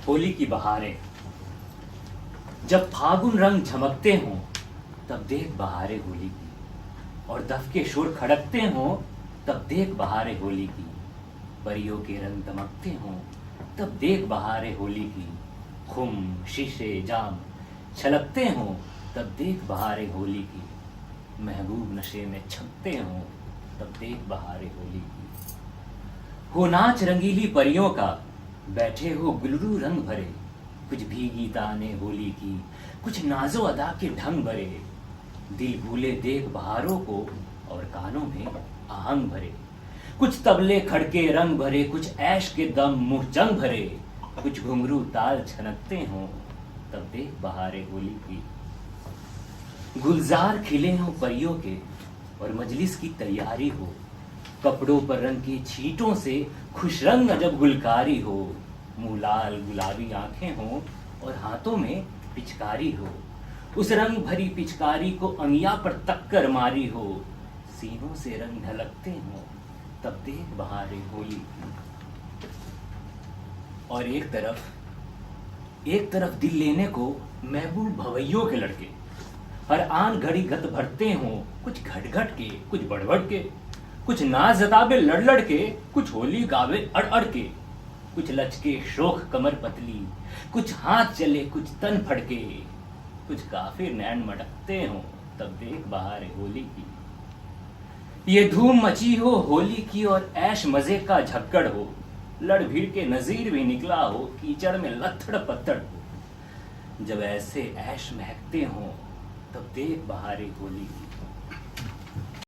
होली की बहारें। जब फागुन रंग झमकते हों तब देख बहारें होली की, और दफ के शोर खड़कते हों तब देख बहारें होली की। परियों के रंग दमकते हों तब देख बहारें होली की। खुम शीशे जाम छलकते हों तब देख बहारें होली की। महबूब नशे में छपते हों तब देख बहारें होली की। हो नाच रंगीली परियों का, बैठे हो गुलरू रंग भरे। कुछ भीगी ताने होली की, कुछ नाजो अदा के ढंग भरे। दिल भूले देख बहारों को, और कानों में आहंग भरे। कुछ तबले खड़के रंग भरे, कुछ ऐश के दम मुंह जंग भरे। कुछ घुंघरू ताल छनकते हों तब देख बहारें होली की। गुलजार खिले हों परियों के, और मजलिस की तैयारी हो। कपड़ों पर रंग की छींटों से खुश रंग अजब गुलकारी हो। मुंह लाल गुलाबी आंखें हों और हाथों में पिचकारी हो। उस रंग भरी पिचकारी को अंगिया पर टक्कर मारी हो। सीनों से रंग ढलकते हों तब देख बहारें होली की। और एक तरफ दिल लेने को महबूब भवैयों के लड़के, हर आन घड़ी गत भरते हों, कुछ घट घट के, कुछ बढ़ बढ़ के। कुछ नाच जताबे लड़ लड़ के, कुछ होली गावे अड़ अड़ के। कुछ लचके शोख कमर पतली, कुछ हाथ चले कुछ तन फड़के। कुछ काफिर नैन मटकते हों तब देख बहारें होली की। ये धूम मची हो होली की और ऐश मजे का झक्कड़ हो। लड़ भीड़ के नजीर भी निकला हो, कीचड़ में लथड़ पत्थड़ हो। जब ऐसे ऐश महकते हों तब देख बहारें होली की।